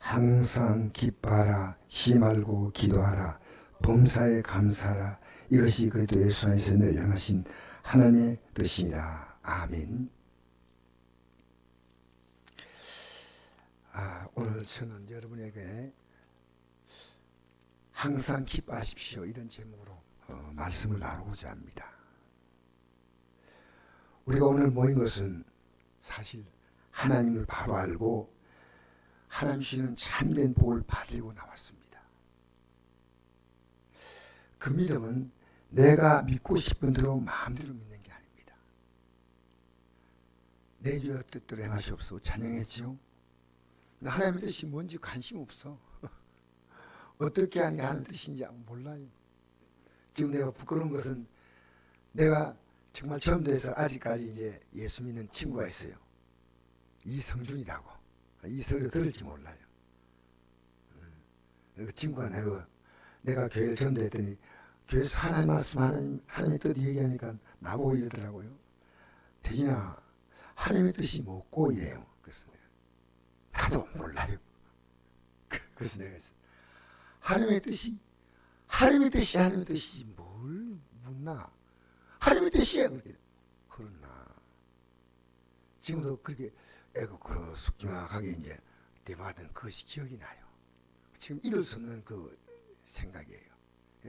항상 기뻐하라, 쉬지 말고 기도하라, 범사에 감사하라. 이것이 그리스도 예수 안에서 늘 향하신 하나님의 뜻이니라. 아멘. 오늘 저는 여러분에게 항상 기뻐하십시오 이런 제목으로 말씀을 나누고자 합니다. 우리가 오늘 모인 것은 사실 하나님을 바로 알고 하나님 주시는 참된 복을 받으려고 나왔습니다. 그 믿음은 내가 믿고 싶은 대로 마음대로 믿는 게 아닙니다. 내 주의 뜻대로 행하시옵소서 찬양했지요. 하나님의 뜻이 뭔지 관심 없어. 어떻게 하는 뜻인지 몰라요. 지금 내가 부끄러운 것은 내가 정말 전도해서 아직까지 이제 예수 믿는 친구가 있어요. 이성준이라고. 이 설교 들을지 몰라요. 그 친구가 내가 교회를 전도했더니 교회에서 하나님 말씀 하나님의 뜻 얘기하니까 나보고 이러더라고요. 대진아 하나님의 뜻이 뭐고 이래요. 그래서 나도 몰라요. 그래서 내가 하나님의 뜻이 뭘 묻나? 하나님의 뜻이야. 그러나 지금도 그렇게 애국으로 숙지막하게 이제 대화하던 그것이 기억이 나요. 지금 잊을 수 없는 그 생각이에요.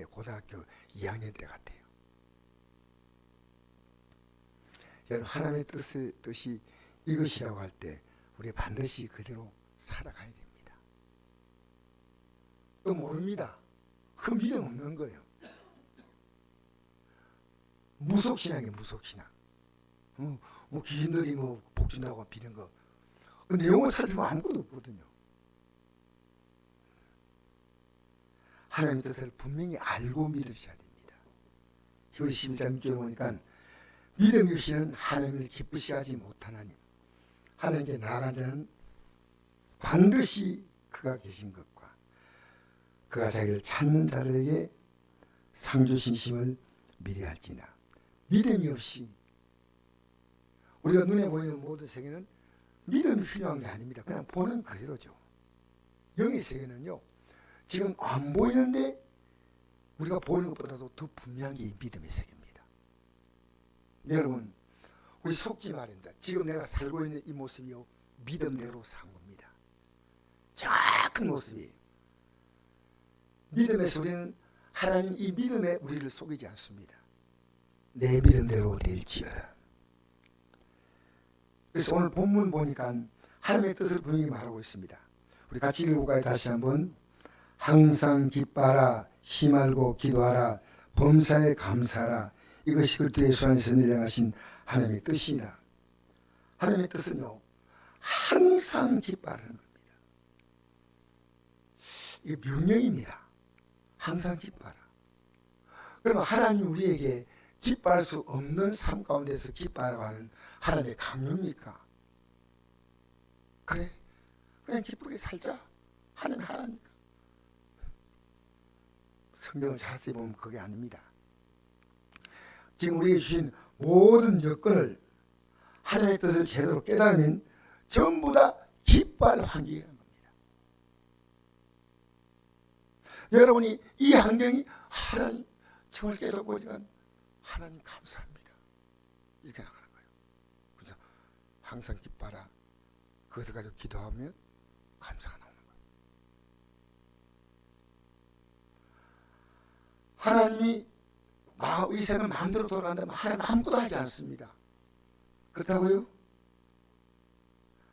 고등학교 2학년 때 같아요. 여러분 하나님의 뜻이 이것이라고 할 때 우리 반드시 그대로 살아가야 됩니다. 또 모릅니다. 그 믿음 없는 거예요. 무속신앙이에요. 무속신앙. 귀신들이 복 준다고 비는 거. 그 내용을 살피면 아무것도 없거든요. 하나님의 뜻을 분명히 알고 믿으셔야 됩니다. 히브리 11장 6절에 보니까 믿음이 없이는 하나님을 기쁘시게 하지 못하나니 하나님께 나아간 자는 반드시 그가 계신 것과 그가 자기를 찾는 자들에게 상 주신 을 미리 할지나. 믿음이 없이 우리가 눈에 보이는 모든 세계는 믿음이 필요한 게 아닙니다. 그냥 보는 그대로죠. 영의 세계는요. 지금 안 보이는데 우리가 보이는 것보다도 더 분명한 게 이 믿음의 세계입니다. 여러분 우리 속지 말입니다. 지금 내가 살고 있는 이 모습이요. 믿음대로 산 겁니다. 정확한 모습이에요. 믿음에서 우리는 하나님 이 믿음에 우리를 속이지 않습니다. 내 믿음대로 될지어다. 그래서 오늘 본문 보니까 하나님의 뜻을 분명히 말하고 있습니다. 우리 같이 읽어볼까요? 다시 한번. 항상 기뻐하라, 쉬지 말고 기도하라, 범사에 감사하라. 이것이 그리스도 예수 안에서 늘 향하신 하나님의 뜻이라. 하나님의 뜻은요, 항상 기뻐하라는 겁니다. 이게 명령입니다. 항상 기뻐하라. 그러면 하나님 우리에게 기뻐할 수 없는 삶 가운데서 기뻐하라고 하는 하나님의 강요입니까? 그래, 그냥 기쁘게 살자. 하나님 하라니까. 성경을 자세히 보면 그게 아닙니다. 지금 우리에게 주신 모든 여건을 하나님의 뜻을 제대로 깨달으면 전부 다 기뻐할 환경이라는 겁니다. 여러분이 이 환경이 하나님 정말 깨닫고 보니까 하나님 감사합니다. 이렇게 나가는 거예요. 그래서 항상 기뻐하라. 그것을 가지고 기도하면 감사가 나오는 거예요. 하나님이 이 생을 마음대로 돌아간다면 하나님 아무것도 하지 않습니다. 그렇다고요?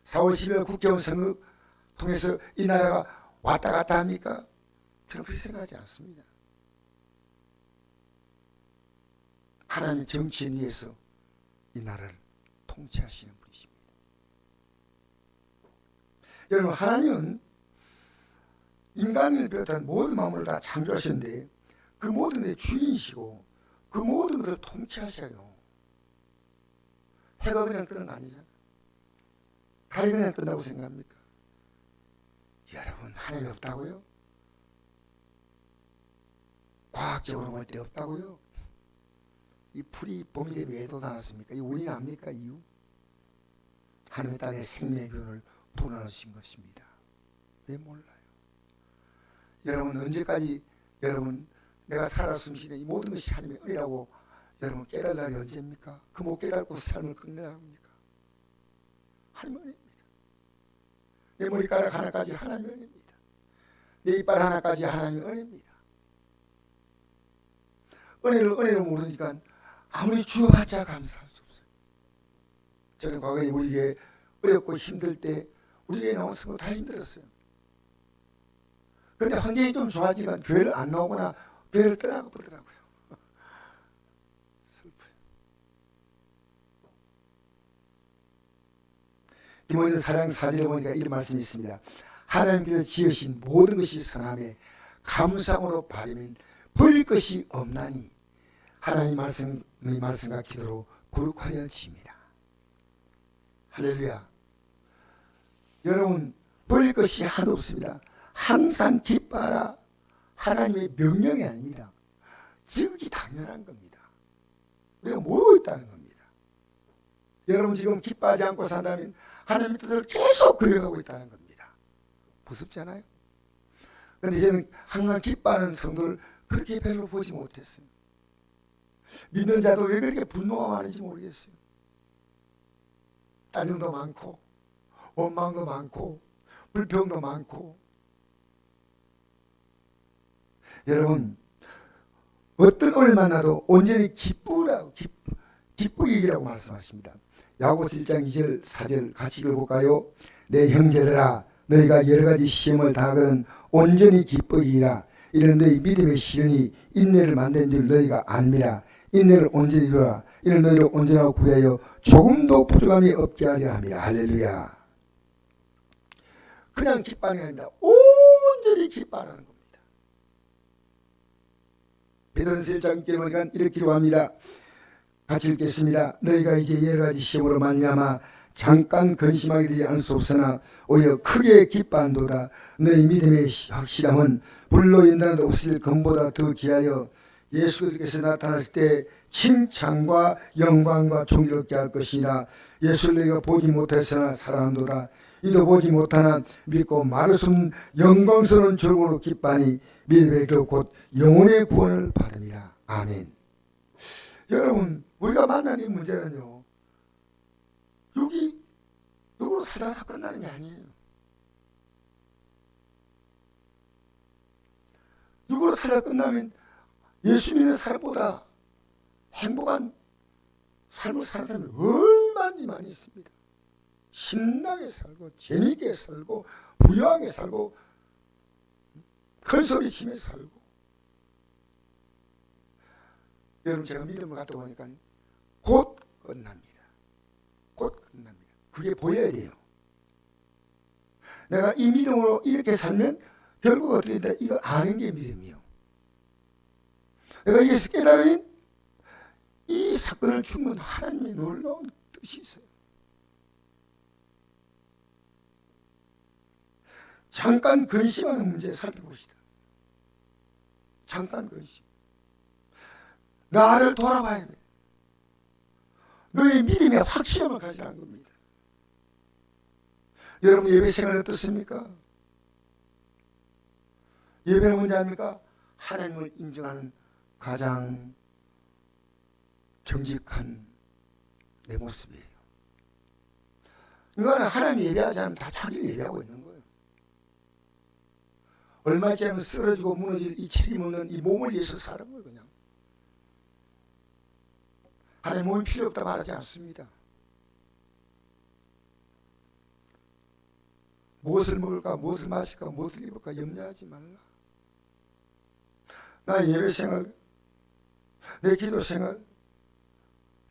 4월 10일 국회의원 선거 통해서 이 나라가 왔다 갔다 합니까? 저는 그렇게 생각하지 않습니다. 하나님 정치인 위해서 이 나라를 통치하시는 분이십니다. 여러분 하나님은 인간을 비롯한 모든 만물을 다 창조하셨는데 그 모든 것의 주인이시고 그 모든 것을 통치하셔요. 해가 그냥 뜨는 거 아니잖아요. 달이 그냥 뜬다고 생각합니까? 여러분 하나님이 없다고요? 과학적으로 볼 때 없다고요? 이 풀이 봄이 되면 왜 돋아났습니까? 이 원인 압니까? 이유? 하나님의 땅에 생명의 기운을 불어넣으신 것입니다. 왜 몰라요? 여러분 언제까지 여러분 내가 살아 숨쉬는 이 모든 것이 하나님의 은혜라고 여러분 깨달을 날이 언제입니까? 그 못 깨닫고 삶을 끝내랍니까? 하나님의 은혜입니다. 내 머리카락 하나까지 하나님의 은혜입니다. 내 이빨 하나까지 하나님의 은혜입니다. 은혜를 모르니까 아무리 주어봤자 감사할 수 없어요. 저는 과거에 우리 교회 어렵고 힘들 때 우리 교회 나온 성도 다 힘들었어요. 근데 환경이 좀 좋아지니까 교회를 안 나오거나 교회를 떠나고 그러더라고요. 슬퍼요. 디모데 4장 4절에 보니까 이런 말씀이 있습니다. 하나님께서 지으신 모든 것이 선함에 감상으로 바라면 버릴 것이 없나니 하나님 말씀과 기도로 거룩하여 집니다. 할렐루야. 여러분 버릴 것이 하나도 없습니다. 항상 기뻐하라. 하나님의 명령이 아닙니다. 지극히 당연한 겁니다. 우리가 모르고 있다는 겁니다. 여러분 지금 기뻐하지 않고 산다면 하나님의 뜻을 계속 그려가고 있다는 겁니다. 무섭잖아요. 그런데 저는 항상 기뻐하는 성도를 그렇게 별로 보지 못했어요. 믿는 자도 왜 그렇게 분노가 많은지 모르겠어요. 짜증도 많고 원망도 많고 불평도 많고. 여러분 어떤 은혜를 만나도 온전히 기쁘기라고 말씀하십니다. 야고보서 1장 2절 4절 같이 읽어볼까요? 내 형제들아 너희가 여러가지 시험을 당하거든 온전히 기쁘기라. 이는 너희 믿음의 시련이 인내를 만든 줄 너희가 알미라. 인내를 온전히 이루라. 이는 너희를 온전하고 구하여 조금도 부족함이 없게 하려 함이라. 할렐루야. 그냥 기뻐하는 게 아니라 온전히 기뻐하는 겁니다. 베드로전서 1장 6절에 보니까 이렇게 기록합니다. 같이 읽겠습니다. 너희가 이제 여러 가지 시험으로 말미암아 잠깐 근심하게 되지 않을 수 없으나 오히려 크게 기뻐한도다. 너희 믿음의 확실함은 불로 연단한 데 없을 금보다 더 귀하여 예수 그리스도께서 나타났을 때 칭찬과 영광과 존귀를 얻게 할 것이라. 예수를 너희가 보지 못했으나 사랑한도다. 이도 보지 못하나 믿고 말할 수 없는 영광스러운 절고로 기뻐하니 믿음의 그 곧 영혼의 구원을 받음이라. 아멘. 여러분 우리가 만나는 이 문제는요 여기로 살다가 다 끝나는 게 아니에요. 여기로 살다가 끝나면 예수 믿는 사람보다 행복한 삶을 사는 사람이 얼마나 많이 있습니다. 신나게 살고 재미있게 살고 부유하게 살고 큰소리 치며 살고. 여러분 제가 믿음을 갖다 보니까 곧 끝납니다. 곧 끝납니다. 그게 보여야 돼요. 내가 이 믿음으로 이렇게 살면 결국 어떻게 된다? 이걸 아는 게 믿음이에요. 내가 이것을 깨달으면 이 사건을 준 건 하나님의 놀라운 뜻이 있어요. 잠깐 근심하는 문제 살펴봅시다. 잠깐 근심. 나를 돌아봐야 돼. 너의 믿음의 확신함을 가지라는 겁니다. 여러분 예배 생활 어떻습니까? 예배는 뭔지 압니까? 하나님을 인정하는 가장 정직한 내 모습이에요. 이거는 하나님 예배하지 않으면 다 자기를 예배하고 있는 거예요. 얼마 있지 않으면 쓰러지고 무너질 이 책임 없는 이 몸을 위해서 사는 거예요. 그냥 하나님 몸이 필요 없다 말하지 않습니다. 무엇을 먹을까 무엇을 마실까 무엇을 입을까 염려하지 말라. 나의 예배 생활 내 기도 생활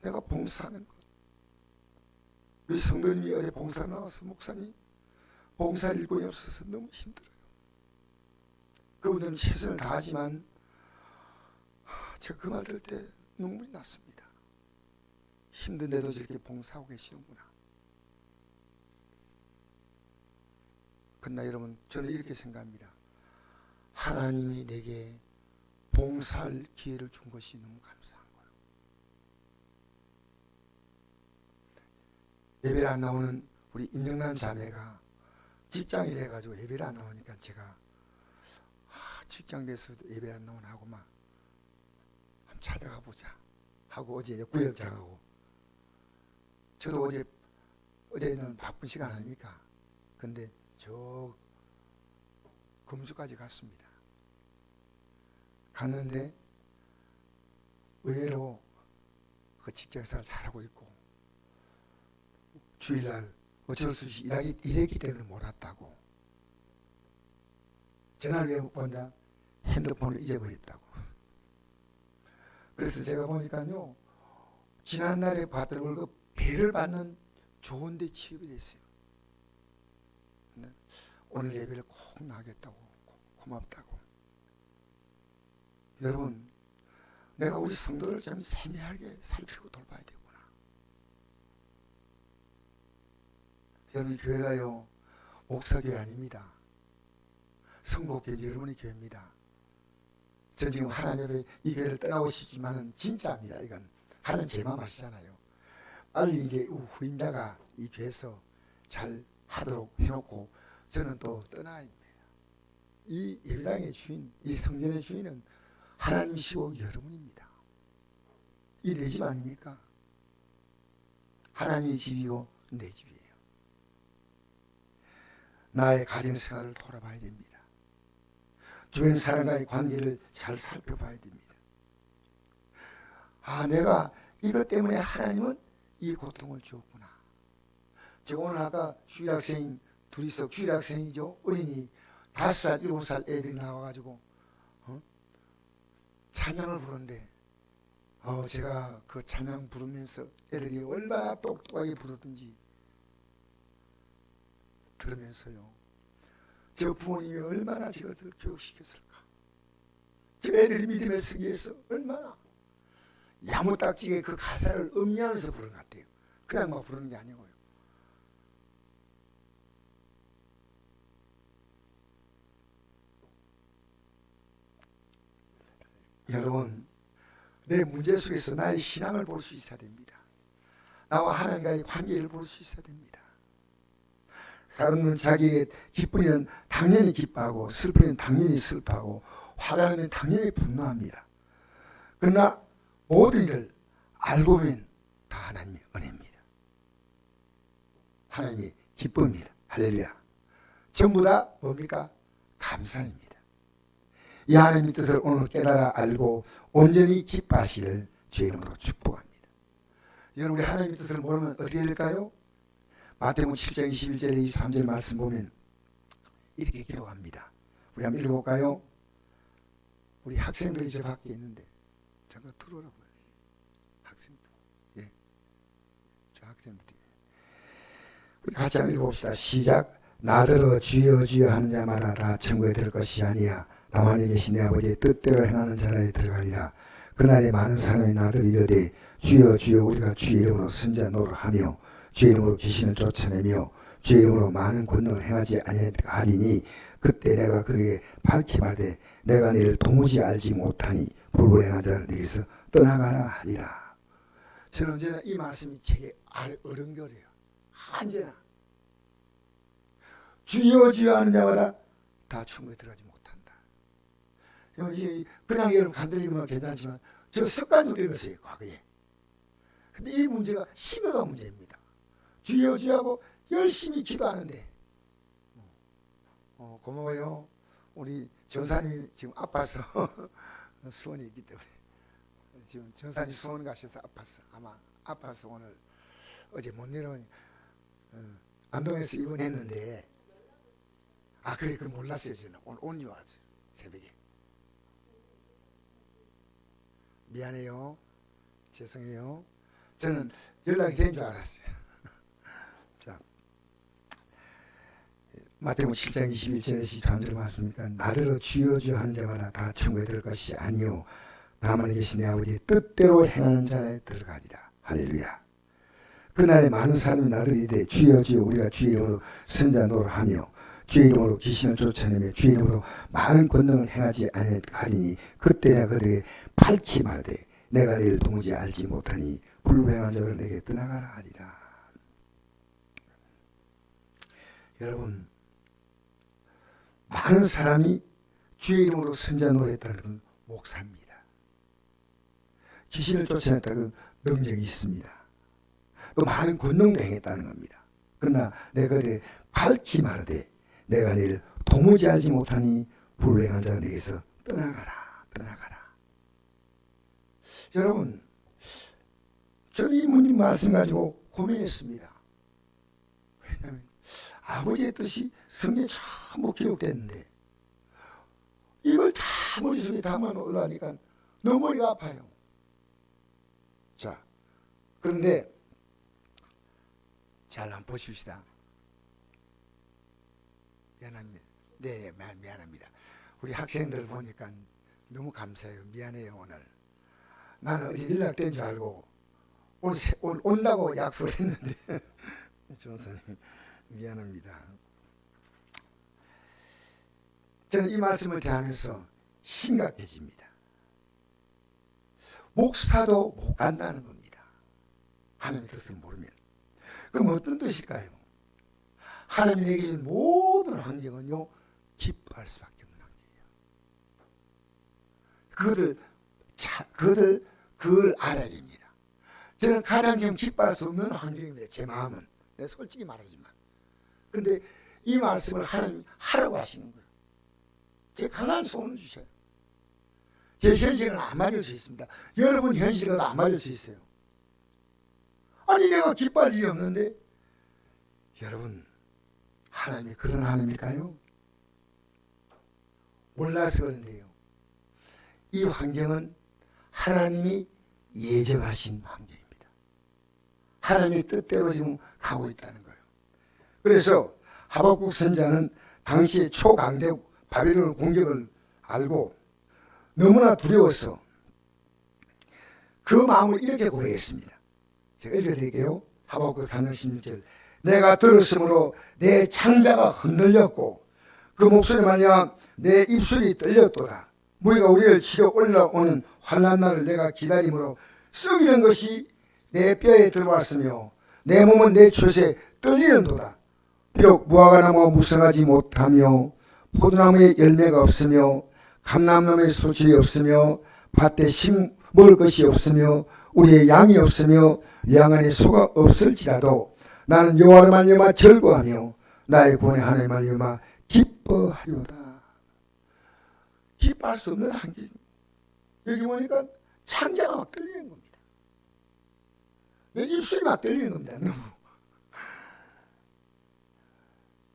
내가 봉사하는 것. 우리 성도님이 어제 봉사 나와서 목사님 봉사 일꾼이 없어서 너무 힘들어요. 그분들은 최선을 다하지만 제가 그 말 들을 때 눈물이 났습니다. 힘든데도 저렇게 봉사하고 계시는구나. 그러나 여러분 저는 이렇게 생각합니다. 하나님이 내게 봉사할 기회를 준 것이 너무 감사한 거예요. 예배를 안 나오는 우리 임영란 자매가 직장이 돼가지고 예배를 안 나오니까 제가 직장 돼서도 예배 안 나오나 하고 막 한번 찾아가 보자 하고 어제 구역장 하고 저도 어제는 바쁜 시간 아닙니까? 근데 저 금주까지 갔습니다. 갔는데 의외로 그 직장생활 잘하고 있고 주일날 어쩔 수 없이 일했기 때문에 못 왔다고. 전화를 왜 못 본다? 핸드폰을 잊어버렸다고. 그래서 제가 보니까요, 지난날에 받던 월급 배를 받는 좋은 데 취업이 됐어요. 오늘 예배를 꼭 나가겠다고, 고맙다고. 여러분, 내가 우리 성도를 좀 세밀하게 살피고 돌봐야 되구나. 여러분, 교회가요, 목사교회 아닙니다. 성목교회 여러분의 교회입니다. 저 지금 하나님 이 교회를 떠나고 싶지만은 진짜입니다. 이건 하나님 제 마음 아시잖아요. 빨리 이제 후임자가 이 교회에서 잘 하도록 해놓고 저는 또 떠나야 합니다. 이 예배당의 주인, 이 성전의 주인은 하나님이시고 여러분입니다. 이 내 집 아닙니까? 하나님의 집이고 내 집이에요. 나의 가정생활을 돌아봐야 됩니다. 주변 사람과의 관계를 잘 살펴봐야 됩니다. 내가 이것 때문에 하나님은 이 고통을 주었구나. 제가 오늘 아까 주일학생 둘이서 주일학생이죠. 어린이 5살, 7살 애들이 나와가지고 찬양을 부르는데 제가 그 찬양 부르면서 애들이 얼마나 똑똑하게 부르든지 들으면서요. 저 부모님이 얼마나 저것을 교육시켰을까. 저 애들이 믿음의 세계에서 얼마나 야무딱지게 그 가사를 음미하면서 부르는 것 같아요. 그냥 막 부르는 게 아니고요. 여러분, 내 문제 속에서 나의 신앙을 볼 수 있어야 됩니다. 나와 하나님과의 관계를 볼 수 있어야 됩니다. 사람은 자기의 기쁘면 당연히 기뻐하고 슬프면 당연히 슬퍼하고 화가 나면 당연히 분노합니다. 그러나 모든 일을 알고 보면 다 하나님의 은혜입니다. 하나님의 기쁨입니다. 할렐루야. 전부 다 뭡니까? 감사입니다. 이 하나님의 뜻을 오늘 깨달아 알고 온전히 기뻐하시기를 주의 이름으로 축복합니다. 여러분, 우리 하나님의 뜻을 모르면 어떻게 될까요? 마태복음 7장 21절에 23절 말씀 보면 이렇게 기록합니다. 우리 한번 읽어볼까요? 우리 학생들이 저 밖에 있는데 잠깐 들어오라고요. 학생들. 예. 저 학생들이. 우리 같이 한번 읽어봅시다. 시작. 나더러 주여 주여 하는 자마다 다 천국에 들을 것이 아니야. 다만 이 계신 내 아버지의 뜻대로 행하는 자라에 들어가리라. 그날에 많은 사람이 나더러 이르되 주여 주여 우리가 주의 이름으로 선자 노릇하며 주의 이름으로 귀신을 쫓아내며 주의 이름으로 많은 권능을 행하지 아니하리니 그때 내가 그에게 밝히 말되 내가 너를 도무지 알지 못하니 불불행한 자를 너에게서 떠나가라 하리라. 저는 언제나 이 말씀이 제게 어른거려요. 언제나 주여 주여 하는 자마다 다 천국에 들어가지 못한다. 그냥 여러분 간단히 읽으면 괜찮지만 저 습관적으로 읽었어요. 과거에. 근데 이 문제가 시거가 문제입니다. 주여 주여 하고 열심히 기도하는데 고마워요. 우리 전사님이 지금 아파서 수원에 있기 때문에 지금 전사님 수원 가셔서 아파서 아마 아파서 오늘 어제 못 내려오니 안동에서 입원했는데 그래 그 몰랐어요. 저는 오늘 온 줄 알았어요. 새벽에. 미안해요. 죄송해요. 저는 연락이 된 줄 알았어요. 자, 마태복음 7장 21절에서 23절 말씀입니까? 나더러 주여 주여 하는 자마다 다 천국에 들을 것이 아니요 다만 계신 내 아버지의 뜻대로 행하는 자에 들어가리라. 할렐루야. 그날에 많은 사람이 나더러 이르되 주여 주여 우리가 주의 이름으로 선자 노릇하며 주의 이름으로 귀신을 쫓아내며 주의 이름으로 많은 권능을 행하지 아니하리니 그때 내가 그들에게 밝히 말하되 내가 너희를 도무지 알지 못하니 불행한 자를 내게 떠나가라 하리라. 여러분, 많은 사람이 주의 이름으로 선자 노래했다는 건 목사입니다. 귀신을 쫓아냈다는 능력이 있습니다. 또 많은 권능도 행했다는 겁니다. 그러나 내가 그래 밝히 말하되 내가 너를 도무지 알지 못하니 불행한 자들에게서 떠나가라 떠나가라. 여러분, 저는 이모님 말씀 가지고 고민했습니다. 왜냐하면 아버지의 뜻이 성경에 전부 기록됐는데 이걸 다 머릿속에 담아놓으려니까 너무 머리가 아파요. 자, 그런데 잘 한번 보십시다. 미안합니다. 네, 미안합니다. 우리 학생들 보니까 너무 감사해요. 미안해요, 오늘. 나는 어제 연락된 줄 알고 오늘 온다고 약속을 했는데 조선님 미안합니다. 저는 이 말씀을 대하면서 심각해집니다. 목사도 못 간다는 겁니다. 하나님의 뜻을 모르면. 그럼 어떤 뜻일까요? 하나님이 내게 준 모든 환경은요, 기뻐할 수밖에 없는 환경이에요. 그걸 알아야 됩니다. 저는 가장 지금 기뻐할 수 없는 환경입니다. 제 마음은. 내가 솔직히 말하지만. 근데 이 말씀을 하나님 하라고 하시는 거예요. 제 강한 소원을 주셔요. 제 현실은 안 맞을 수 있습니다. 여러분 현실은 안 맞을 수 있어요. 아니 내가 기뻐할 일이 없는데 여러분 하나님이 그런 하나님일까요? 몰라서 그런데요. 이 환경은 하나님이 예정하신 환경입니다. 하나님의 뜻대로 지금 가고 있다는 거예요. 그래서 하박국 선자는 당시의 초강대국 바벨론 공격을 알고 너무나 두려워서 그 마음을 이렇게 고백했습니다. 제가 읽어드릴게요. 하박국 3장 16절. 내가 들었으므로 내 창자가 흔들렸고 그 목소리 말미암아 내 입술이 떨렸도다. 무리가 우리를 치러 올라오는 환난 날을 내가 기다림으로 썩이는 것이 내 뼈에 들어왔으며 내 몸은 내 젖에 떨리는도다. 비록 무화과 나무가 무성하지 못하며 포도나무에 열매가 없으며 감람나무에 소출이 없으며 밭에 먹을 것이 없으며 우리의 양이 없으며 양 안에 소가 없을지라도 나는 여호와를 말미암아 즐거워하며 나의 구원의 하나님을 말미암아 기뻐하리로다. 기뻐할 수 없는 한계. 여기 보니까 창자가 막 떨리는 겁니다. 내 입술이 막 떨리는 겁니다. 너무.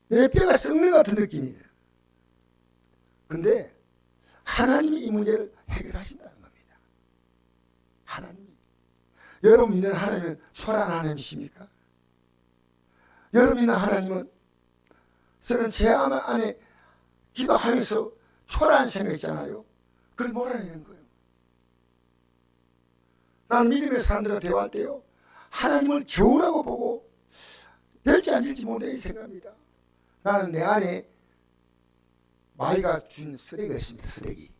내 뼈가 썩는 것 같은 느낌이에요. 근데 하나님이 이 문제를 해결하신다는 겁니다. 하나님이. 여러분 믿는 하나님은 초라한 하나님이십니까? 여러분 믿는 하나님은 저는 제 안에 기도하면서 초라한 생각 있잖아요. 그걸 몰아내는 거예요. 나는 믿음의 사람들과 대화할 때요, 하나님을 겨우라고 보고 될지 안 될지 모르는 생각합니다. 나는 내 안에 마귀가 준 쓰레기가 있습니다. 쓰레기.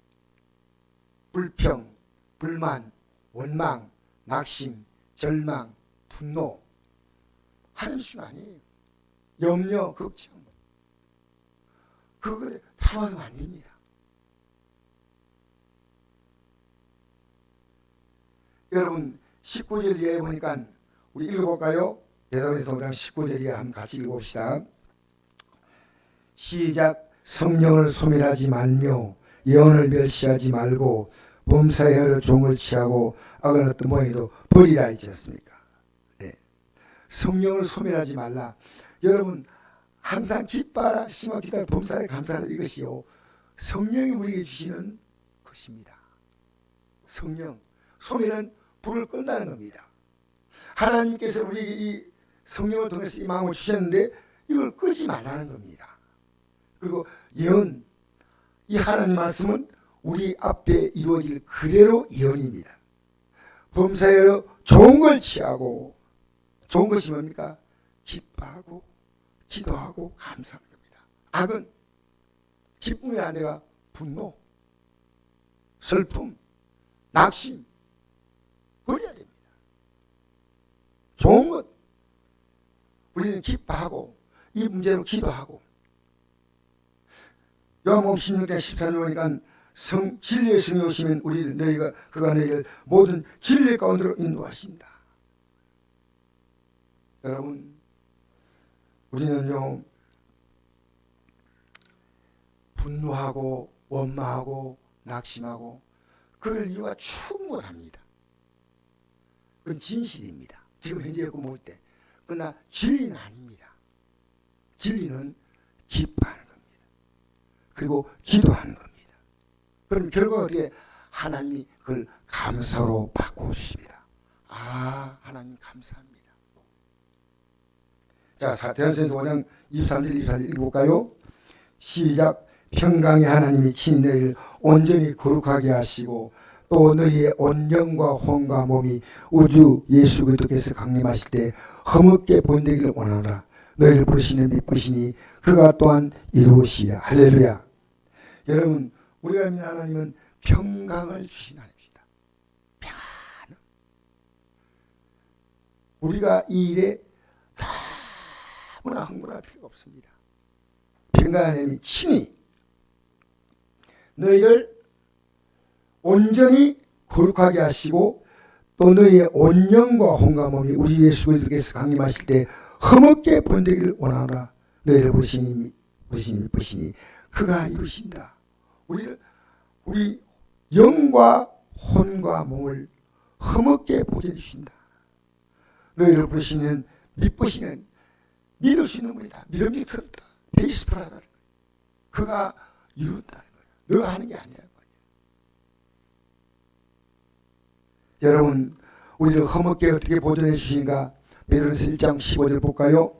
불평, 불만, 원망, 낙심, 절망, 분노. 하나님 주가 아니에요. 염려, 걱정. 그거 담아두면 안 됩니다. 여러분 19절 이하에 보니까 우리 읽어볼까요? 대사로니서 5장 19절 이하 한번 같이 읽어봅시다. 시작. 성령을 소멸하지 말며 예언을 멸시하지 말고 범사에 하여 종을 취하고 악은 어떤 모양이도 버리라 했지 않습니까? 네. 성령을 소멸하지 말라. 여러분 항상 기뻐하라, 심하고 기다려, 범사에 감사하라, 이것이요 성령이 우리에게 주시는 것입니다. 성령. 소멸은 불을 끈다는 겁니다. 하나님께서 우리에게 이 성령을 통해서 이 마음을 주셨는데 이걸 끄지 말라는 겁니다. 그리고 예언, 이 하나님 말씀은 우리 앞에 이루어질 그대로 예언입니다. 범사에 좋은 걸 취하고, 좋은 것이 뭡니까? 기뻐하고 기도하고 감사하는 겁니다. 악은 기쁨의 아내가 분노, 슬픔, 낙심 버려야 됩니다. 좋은 것 우리는 기뻐하고 이 문제로 기도하고. 요한복음 16장 14절 보니까 진리의 성이 오시면 그가 너희를 모든 진리 가운데로 인도하신다. 여러분, 우리는요 분노하고 원망하고 낙심하고 그럴 이유가 충분합니다. 그건 진실입니다. 지금 현재 볼 때. 그러나 진리는 아닙니다. 진리는 기뻐하는 겁니다. 그리고 기도하는 겁니다. 그럼 결과가 어떻게? 하나님이 그걸 감사로 바꿔주십니다. 아, 하나님 감사합니다. 자, 사태현서에서 5장 23절 24절 읽어볼까요? 시작. 평강의 하나님이 친히 너희를 온전히 거룩하게 하시고 또 너희의 온 영과 혼과 몸이 우주 예수 그리스도께서 강림하실 때 흠없게 본되기를 원하노라. 너희를 부르시는 미쁘시니 그가 또한 이루시리라. 할렐루야. 여러분, 우리가 믿는 하나님은 평강을 주신 하나님이시다. 평안. 우리가 이 일에 너무나 흥분할 필요가 없습니다. 평강의 하나님이 친히 너희를 온전히 거룩하게 하시고 또 너희의 온 영과 혼과 몸이 우리 예수 그리스도께서 강림하실 때 흠없게 본되기를 원하노라. 너희를 부르시니 미쁘시니 그가 이루신다. 우리 영과 혼과 몸을 흠없게 보존해 주신다. 너희를 부르시는 미쁘시는 믿을 수 있는 분이다. 믿음직스럽다. 페이스풀하다. 그가 이룬다는 거예요. 너가 하는 게 아니라는 거예요. 여러분, 우리를 흠없게 어떻게 보존해 주신가? 베드로전서 1장 15절 볼까요?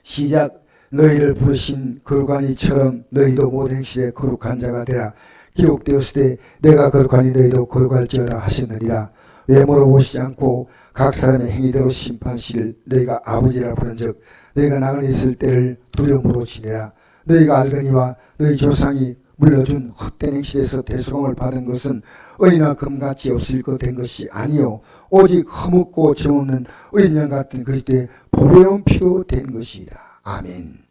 시작. 너희를 부르신 거룩한 이처럼 너희도 모든 행실에 거룩한 자가 되라. 기록되었을 때 내가 거룩하니 너희도 거룩할지어다 하시느니라. 외모로 보시지 않고 각 사람의 행위대로 심판시를 너희가 아버지라 부른즉 너희가 나그네 있을 때를 두려움으로 지내라. 너희가 알거니와 너희 조상이 물려준 헛된 행실에서 대속함을 받은 것은 은이나 금같이 없을 것 된 것이 아니요 오직 흠없고 정없는 어린 양 같은 그리스도의 보배로운 피로 된 것이라. 아멘.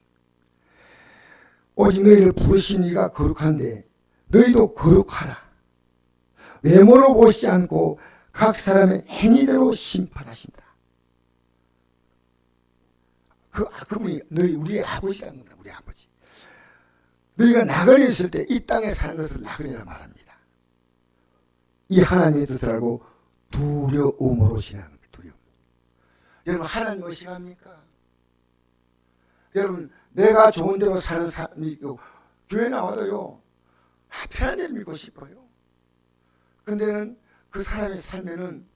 오직 너희를 부르신 이가 거룩한데 너희도 거룩하라. 외모로 보시지 않고 각 사람의 행위대로 심판하신다. 그분이 우리의 아버지라는 거다. 우리 아버지. 너희가 나그네 있을 때 이 땅에 사는 것을 나그네라 말합니다. 이 하나님의 뜻을 알고 두려움으로 지나는 겁니다. 두려움. 여러분, 하나님 무엇이합니까? 여러분, 내가 좋은 대로 사는 사람이 있고 교회 나와도요 편한 데를 믿고 싶어요. 근데는 그 사람이 살면은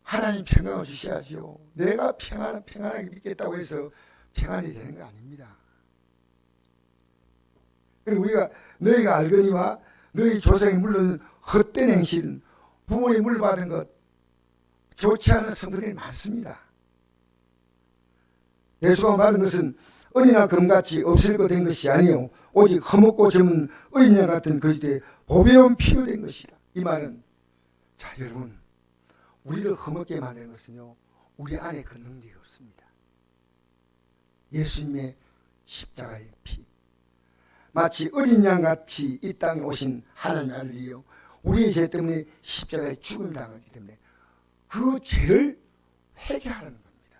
하나님 평강을 주셔야지요. 내가 평안하게 믿겠다고 해서 평안이 되는 거 아닙니다. 그리고 너희가 알거니와 너희 조상이 물론 헛된 행실, 부모님 물받은 것, 좋지 않은 성들이 많습니다. 예수가 받은 것은 은이나 금같이 없을 것 된 것이 아니요 오직 흠없고 젊은 어린 양 같은 그리스도의 보배로운 피로 된 것이다. 이 말은, 자 여러분, 우리를 흠없게 만드는 것은요 우리 안에 그 능력이 없습니다. 예수님의 십자가의 피, 마치 어린 양같이 이 땅에 오신 하나님의 아들이요 우리의 죄 때문에 십자가에 죽음을 당하기 때문에 그 죄를 회개하라는 겁니다.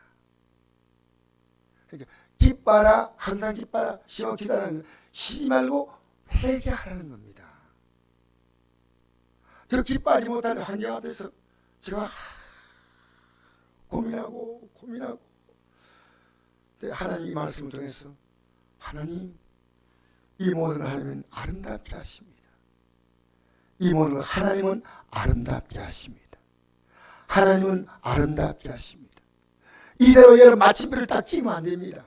그러니까 기뻐라, 항상 기뻐라, 시험 기다라는, 쉬지 말고 회개하라는 겁니다. 저 기뻐하지 못하는 환경 앞에서 제가 고민하고 하나님 이 말씀을 통해서 하나님, 이 모든 하나님은 아름답게 하십니다. 이 모든 하나님은 아름답게 하십니다. 하나님은 아름답게 하십니다. 이대로 여러분 마침표를 딱 찍으면 안 됩니다.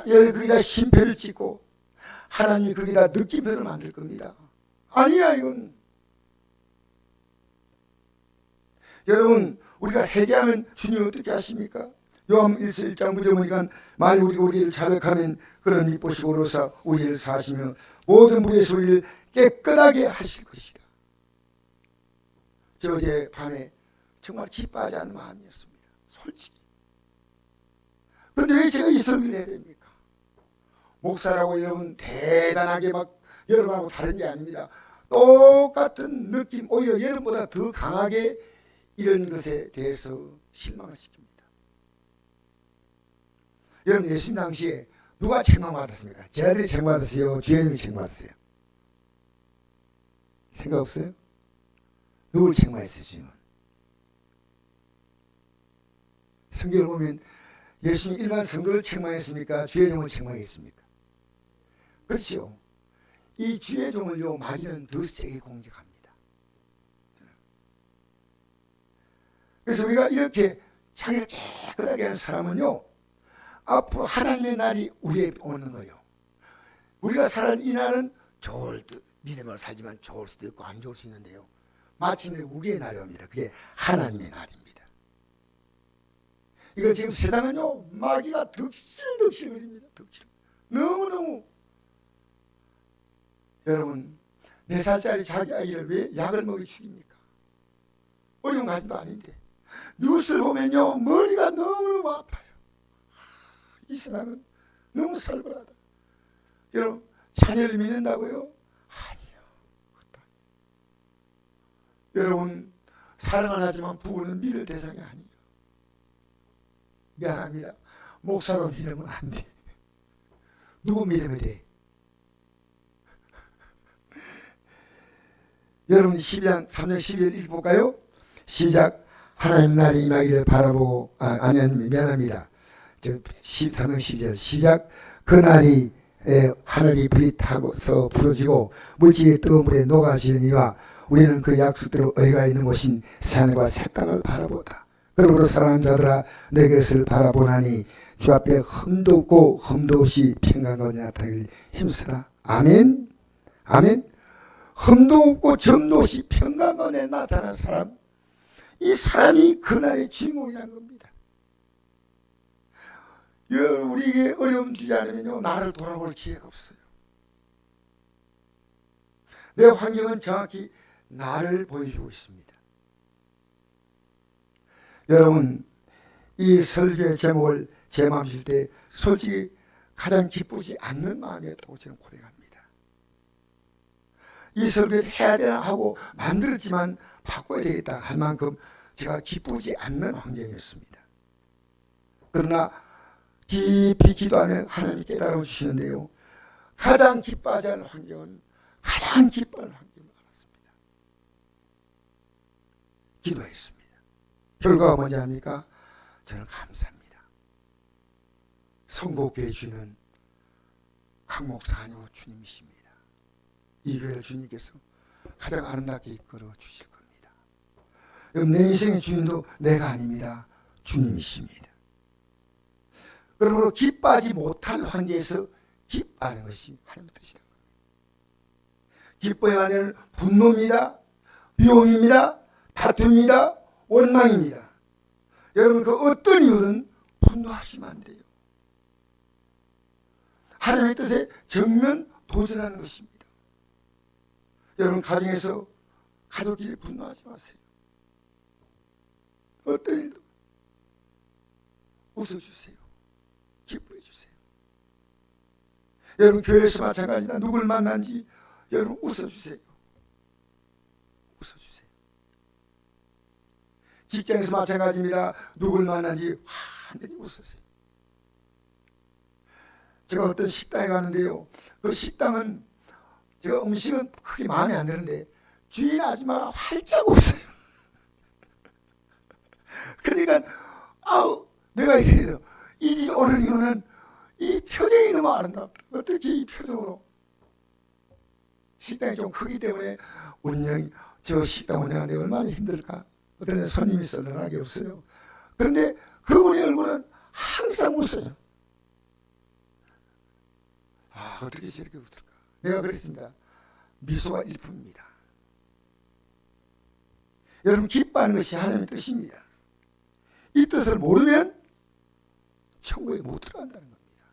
여기 거기다 심표를 찍고 하나님이 거기다 느낌표를 만들 겁니다. 아니야, 이건. 여러분, 우리가 회개하면 주님이 어떻게 하십니까? 요한 1서 1장 9절 보니까 만일 우리가 우리를 자백하면 그런 이보시고로서 우리를 사시며 모든 무리의 소리를 깨끗하게 하실 것이다. 저 어제 밤에 정말 기뻐하지 않는 마음이었습니다. 솔직히. 그런데 왜 제가 이 설교를 해야 됩니까? 목사라고 여러분 대단하게 막 여러분하고 다른 게 아닙니다. 똑같은 느낌, 오히려 여러분보다 더 강하게 이런 것에 대해서 실망을 시킵니다. 여러분 예수님 당시에 누가 책망받았습니까? 제 아들이 책망받았어요? 주연이 책망받았어요? 생각 없어요? 누굴 책망했어요? 주님은? 성경을 보면 예수님 일반 성도를 책망했습니까? 주의 종을 책망했습니까? 그렇죠. 이 주의 종을요 마귀는 더 세게 공격합니다. 그래서 우리가 이렇게 자기를 깨끗하게 하는 사람은요 앞으로 하나님의 날이 우리에게 오는 거예요. 우리가 살아가는 이 날은 좋을 듯 믿음으로 살지만 좋을 수도 있고 안 좋을 수 있는데요 마침내 우리의 날이 옵니다. 그게 하나님의 날입니다. 이거 지금 세상은요 마귀가 득실득실 거립니다. 득실. 너무너무 여러분 4살짜리 자기 아이를 왜 약을 먹여 죽입니까? 어려운 가정도 아닌데 뉴스를 보면요 머리가 너무 아파요. 이 세상은 너무 살벌하다. 여러분 자녀를 믿는다고요? 아니요. 여러분 사랑을 하지만 부부는 믿을 대상이 아니에요. 미안합니다. 목사도 믿으면 안 돼. 누구 믿으면 돼? 여러분 12장 3절 12절 읽어볼까요? 시작. 하나님 날이 임하기를 바라보고 미안합니다. 13장 12절 시작. 그 날이 하늘이 불이 타고서 부러지고 물질이 뜨거운 물에 녹아지니와 우리는 그 약속대로 의가 있는 곳인 산과 새 땅을 바라보다. 그러므로 사랑하는 자들아 내 것을 바라보나니 주 앞에 흠도 없고 흠도 없이 평강과 나타나길 힘쓰라. 아멘. 아멘. 흠도 없고 점도 없이 평강과 나타난 사람, 이 사람이 그날의 주인공이라는 겁니다. 우리에게 어려움 주지 않으면요 나를 돌아볼 기회가 없어요. 내 환경은 정확히 나를 보여주고 있습니다. 여러분 이 설교의 제목을 제 마음실 때 솔직히 가장 기쁘지 않는 마음이었다고 저는 고백합니다. 이 설교를 해야 되나 하고 만들었지만 바꿔야 되겠다 할 만큼 제가 기쁘지 않는 환경이었습니다. 그러나 깊이 기도하면 하나님이 깨달음을 주시는데요 가장 기뻐하지 않는 환경은 가장 기뻐하는 환경을 알았습니다. 기도했습니다. 결과가 뭔지 압니까? 저는 감사합니다. 성복교회 주인은 강 목사가 아니고 주님이십니다. 이 교회를 주님께서 가장 아름답게 이끌어 주실 겁니다. 내 인생의 주인도 내가 아닙니다. 주님이십니다. 그러므로 기뻐하지 못할 환경에서 기뻐하는 것이 하나님의 뜻이다. 기뻐해야 하는 분노입니다. 미움입니다. 다툼입니다. 원망입니다. 여러분 그 어떤 이유든 분노하시면 안 돼요. 하나님의 뜻에 정면 도전하는 것입니다. 여러분 가정에서 가족끼리 분노하지 마세요. 어떤 일도 웃어주세요. 기뻐해주세요. 여러분 교회에서 마찬가지다. 누굴 만난지 여러분 웃어주세요. 웃어주세요. 직장에서 마찬가지입니다. 누굴 만난지 환하게 웃으세요. 제가 어떤 식당에 가는데요 그 식당은 제가 음식은 크게 마음에 안 드는데 주인 아줌마가 활짝 웃어요. 그러니까 내가 이래요. 이 집 오는 이유는 이 표정이 너무 아름답다. 어떻게 이 표정으로. 식당이 좀 크기 때문에 저 식당 운영하는데 얼마나 힘들까. 어떤 데 손님이 썰렁하게 없어요. 그런데 그분의 얼굴은 항상 웃어요. 어떻게 저렇게 웃을까. 내가 그랬습니다. 미소가 일품입니다. 여러분 기뻐하는 것이 하나님의 뜻입니다. 이 뜻을 모르면 천국에 못 들어간다는 겁니다.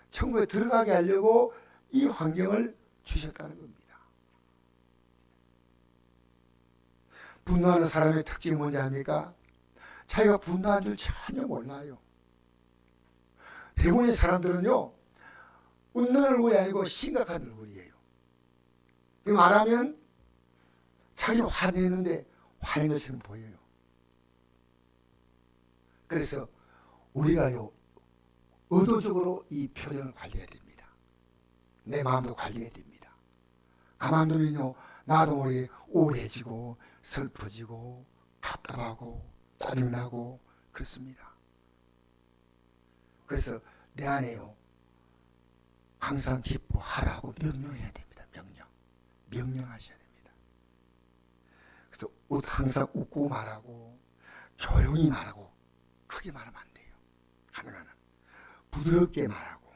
천국에 들어가게 하려고 이 환경을 주셨다는 겁니다. 분노하는 사람의 특징이 뭔지 압니까? 자기가 분노한 줄 전혀 몰라요. 대부분의 사람들은요 웃는 얼굴이 아니고 심각한 얼굴이에요. 말하면 자기는 화내는데 화낸 것처럼 보여요. 그래서 우리가요, 의도적으로 이 표정을 관리해야 됩니다. 내 마음도 관리해야 됩니다. 가만두면요, 나도 모르게 우울해지고 슬퍼지고 답답하고 짜증나고 그렇습니다. 그래서 내 안에요, 항상 기뻐하라고 명령해야 됩니다. 명령하셔야 됩니다. 그래서 항상 웃고 말하고 조용히 말하고 크게 말하면 안 돼요. 가능한 한 부드럽게 말하고.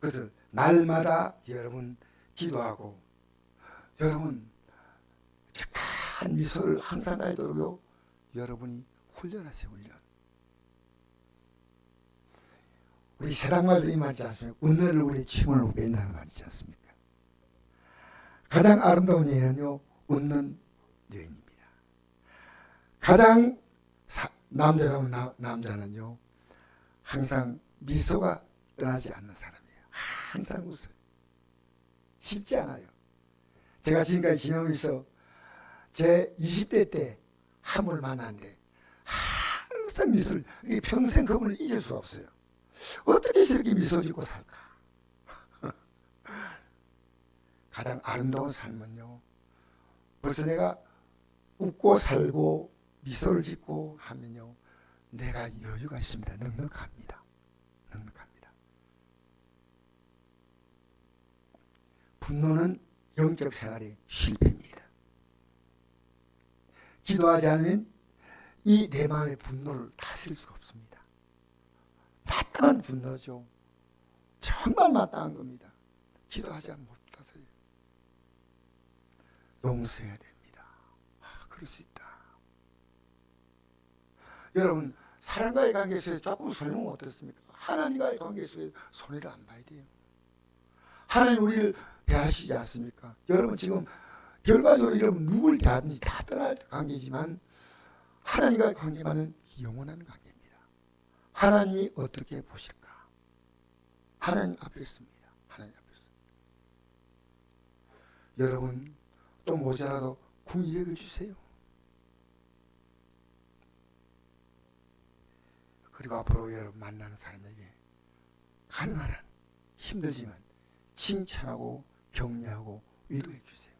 그래서 날마다 여러분 기도하고 여러분 적당한 미소를 항상 가지도록요, 여러분이 훈련하세요. 훈련. 우리 세상 말들이 많지 않습니까? 웃는 얼굴에 침을 뺀다는 말 있지 않습니까? 가장 아름다운 여인은요, 웃는 여인입니다. 가장 남자다운 남자는요, 항상 미소가 떠나지 않는 사람이에요. 항상 웃어요. 쉽지 않아요. 제가 지금까지 지내면서 제 20대 때 한 분을 만났는데 항상 미소를, 평생 그분을 잊을 수가 없어요. 어떻게 저렇게 미소 짓고 살까? 가장 아름다운 삶은요, 벌써 내가 웃고 살고 미소를 짓고 하면요, 내가 여유가 있습니다. 넉넉합니다. 넉넉합니다. 분노는 영적 생활의 실패입니다. 기도하지 않으면 이 내 마음의 분노를 다스릴 수가 없습니다. 마땅한 분노죠. 정말 마땅한 겁니다. 기도하지 않으면 못 다스려요. 용서해야 됩니다. 그럴 수 있다. 여러분, 사람과의 관계 속에 조금 손해면 어떻습니까? 하나님과의 관계 속에 손해를 안 봐야 돼요. 하나님 우리를 대하시지 않습니까? 여러분 지금 결과적으로 여러분 누굴 대하든지 다 떠날 관계지만 하나님과의 관계만은 영원한 관계입니다. 하나님이 어떻게 보실까? 하나님 앞에 있습니다. 하나님 앞에 있습니다. 여러분 좀 모자라도 궁히 여겨주세요. 그리고 앞으로 여러분 만나는 사람에게 가능한 한 힘들지만 칭찬하고 격려하고 위로해 주세요.